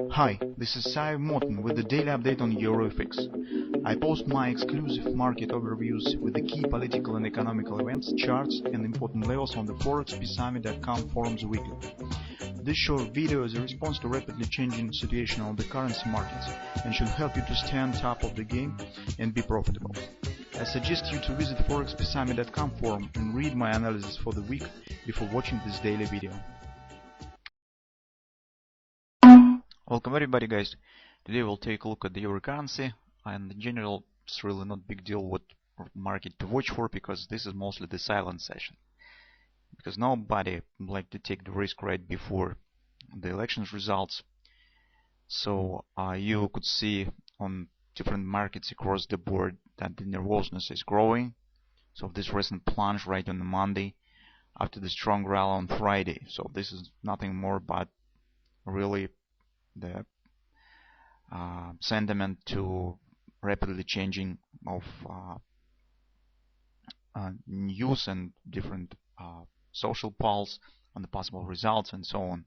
Hi, this is Sai Morton with the daily update on EuroFX. I post my exclusive market overviews with the key political and economical events, charts, and important levels on the forexbsummit.com forums weekly. This short video is a response to rapidly changing situation on the currency markets and should help you to stay on top of the game and be profitable. I suggest you to visit forexbsummit.com forum and read my analysis for the week before watching this daily video. Welcome everybody, guys. Today we'll take a look at the euro currency, and in general it's really not big deal what market to watch for, because this is mostly the silent session, because nobody would like to take the risk right before the elections results. So you could see on different markets across the board that the nervousness is growing. So this recent plunge right on the Monday after the strong rally on Friday, so this is nothing more but really the sentiment to rapidly changing of news and different social polls on the possible results and so on.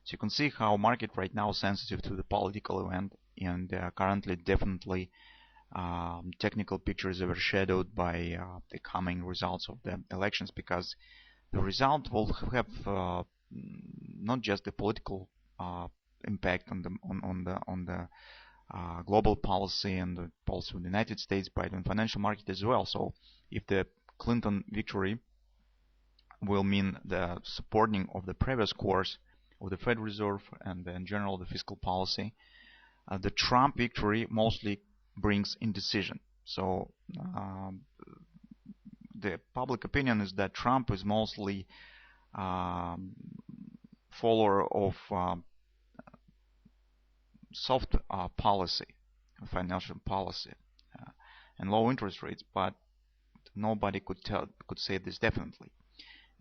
So you can see how market right now is sensitive to the political event, and currently definitely technical picture is overshadowed by the coming results of the elections, because the result will have not just the political impact on the global policy and the policy of the United States, but on financial market as well. So if the Clinton victory will mean the supporting of the previous course of the Fed Reserve and in general the fiscal policy, the Trump victory mostly brings indecision. So the public opinion is that Trump is mostly follower of soft policy, financial policy, and low interest rates, but nobody could say this definitely.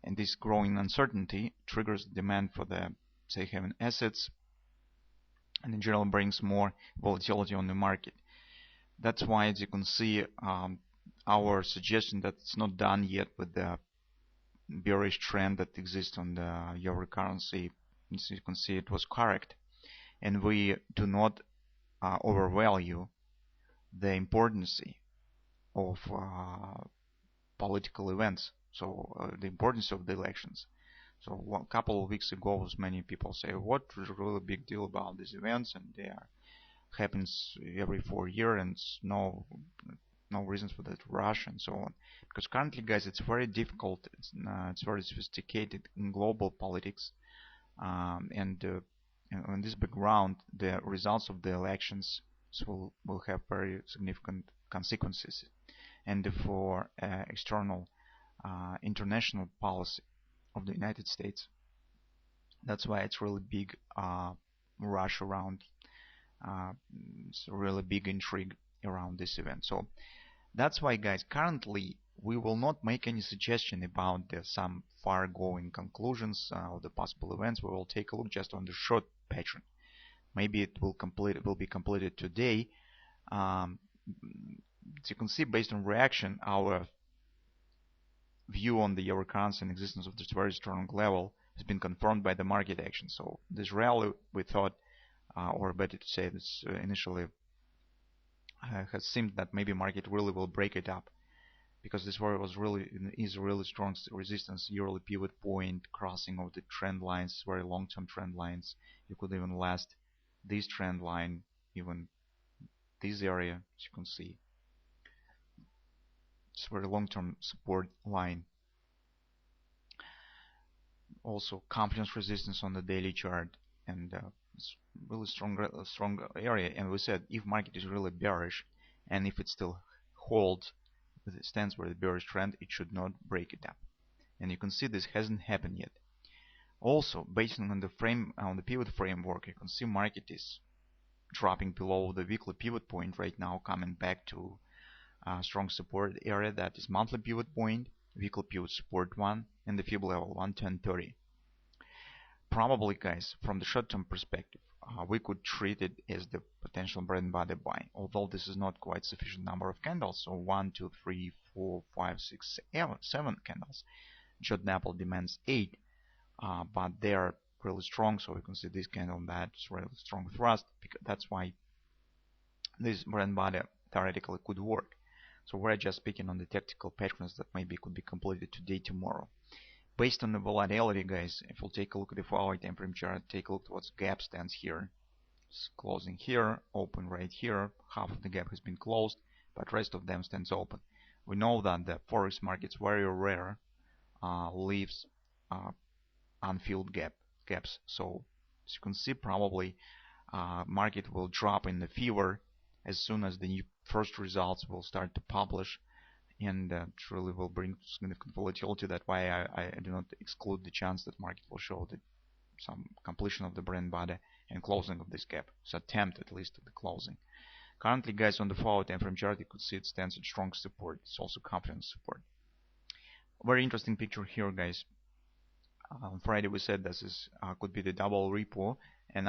And this growing uncertainty triggers demand for the safe haven assets, and in general brings more volatility on the market. That's why, as you can see, our suggestion that it's not done yet with the bearish trend that exists on the euro currency, as you can see, it was correct. And we do not overvalue the importance of political events, so the importance of the elections. So a couple of weeks ago, many people say, what is really big deal about these events, and they happens every 4 years, and no reasons for that rush and so on. Because currently, guys, it's very difficult, it's very sophisticated in global politics, and on this background, the results of the elections will have very significant consequences, and for external international policy of the United States. That's why it's really big rush around, it's really big intrigue around this event. So that's why, guys, currently we will not make any suggestion about some far-going conclusions of the possible events. We will take a look just on the short pattern. Maybe it will be completed today. As you can see, based on reaction, our view on the euro currency and existence of this very strong level has been confirmed by the market action. So this rally, we thought, or better to say, this initially has seemed that maybe market really will break it up, because this is really strong resistance, yearly pivot point, crossing of the trend lines, very long-term trend lines. You could even last this trend line, even this area, as you can see. It's very long-term support line. Also confidence resistance on the daily chart, and it's really strong area. And we said if market is really bearish, and if it still holds, it stands for the bearish trend, it should not break it up. And you can see this hasn't happened yet. Also, based on the pivot framework, you can see market is dropping below the weekly pivot point right now, coming back to a strong support area, that is monthly pivot point, weekly pivot support 1, and the Fib level 110.30. Probably, guys, from the short-term perspective, we could treat it as the potential bread and butter buy, although this is not quite sufficient number of candles. So 1, 2, 3, 4, 5, 6, 7 candles. Jordan Apple demands 8, but they are really strong. So you can see this candle that is really strong thrust, because that's why this brand body theoretically could work. So we're just speaking on the tactical patterns that maybe could be completed today, tomorrow. Based on the volatility, guys, if we'll take a look at the 4-hour time frame chart, take a look at what gap stands here. It's closing here, open right here. Half of the gap has been closed, but rest of them stands open. We know that the forex markets very rare leaves unfilled gaps. So as you can see, probably market will drop in the fever as soon as the new first results will start to publish, and truly will bring significant volatility. That's why I do not exclude the chance that market will show that some completion of the brand body and closing of this gap. So attempt at least at the closing. Currently, guys, on the 4-hour time frame chart, you could see it stands at strong support. It's also confidence support. Very interesting picture here, guys. On Friday we said this is could be the double repo, and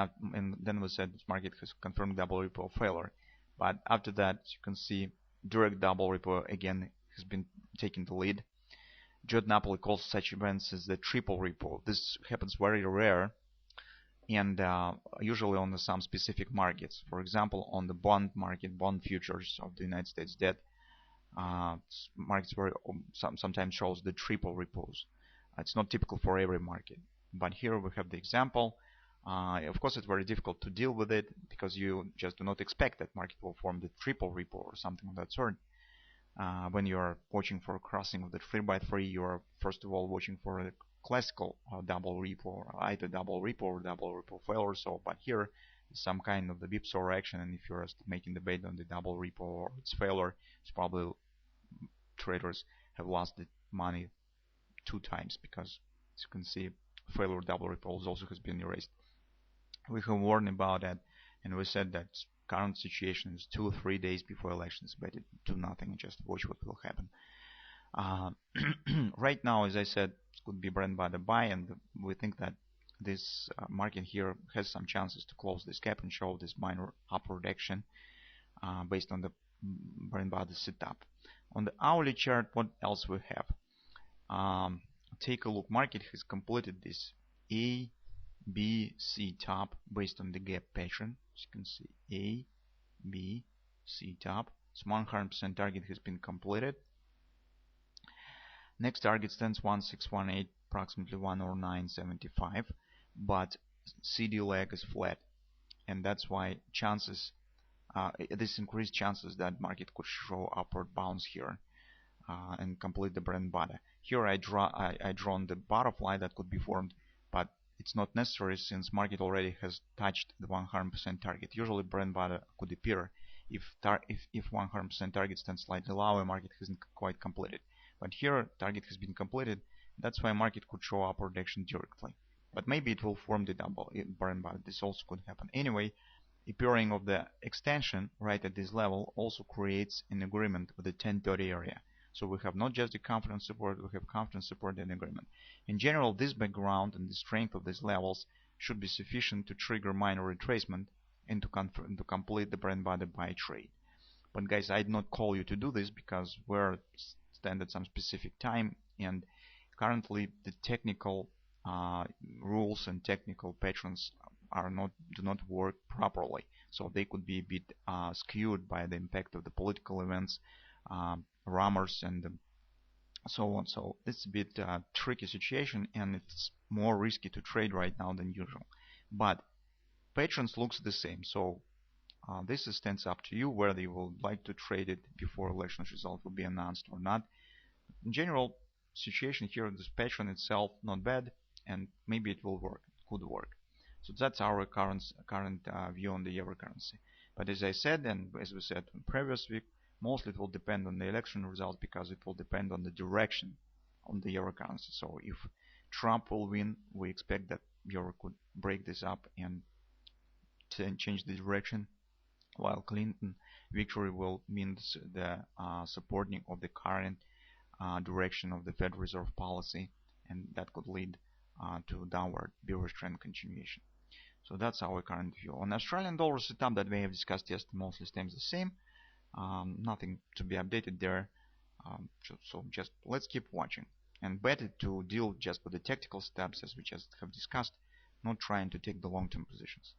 then we said this market has confirmed double repo failure. But after that, you can see direct double repo again has been taking the lead. Judd Napoli calls such events as the triple repo. This happens very rare, and usually on some specific markets. For example, on the bond market, bond futures of the United States debt, markets sometimes shows the triple repos. It's not typical for every market, but here we have the example. Of course, it's very difficult to deal with it because you just do not expect that market will form the triple repo or something of that sort. When you are watching for a crossing of the 3x3, you are first of all watching for a classical double repo, or either double repo or double repo failure. So, but here some kind of the whipsaw action, and if you're making the bet on the double repo or its failure, it's probably traders have lost the money 2 times, because as you can see, failure double repo also has been erased. We have warned about that, and we said that current situation is 2 or 3 days before elections, but do nothing and just watch what will happen. Right now, as I said, it could be brand by the buy, and we think that this market here has some chances to close this gap and show this minor upward action based on the brand by the setup. On the hourly chart, what else we have? Take a look. Market has completed this A, B, C top based on the gap pattern. As you can see, A, B, C top. So 100% target has been completed. Next target stands 1618, approximately 109.75, but CD leg is flat, and that's why chances, this increased chances that market could show upward bounce here and complete the brand body. Here I drawn the butterfly that could be formed, but it's not necessary since market already has touched the 100% target. Usually brand body could appear if 100% target stands slightly lower, market hasn't quite completed. But here target has been completed. That's why market could show upward action directly. But maybe it will form the double brand body. This also could happen. Anyway, appearing of the extension right at this level also creates an agreement with the 1030 area. So we have not just the confidence support, we have confidence support and agreement. In general, this background and the strength of these levels should be sufficient to trigger minor retracement and to complete the brand body buy trade. But guys, I did not call you to do this because we're stand at some specific time, and currently the technical rules and technical patterns do not work properly. So they could be a bit skewed by the impact of the political events, rumors, and so on. So it's a bit tricky situation, and it's more risky to trade right now than usual. But patterns looks the same. So this stands up to you whether you would like to trade it before election result will be announced or not. In general situation here, this pattern itself not bad, and maybe it will work. It could work. So that's our current view on the euro currency. But as I said, and as we said in previous week, mostly it will depend on the election results, because it will depend on the direction on the euro currency. So if Trump will win, we expect that euro could break this up and change the direction, while Clinton victory will mean the supporting of the current direction of the Federal Reserve policy, and that could lead to downward bearish trend continuation. So that's our current view. On Australian dollar setup that we have discussed yesterday mostly stays the same. Nothing to be updated there. So just let's keep watching. And better to deal just with the tactical steps as we just have discussed not trying to take the long-term positions.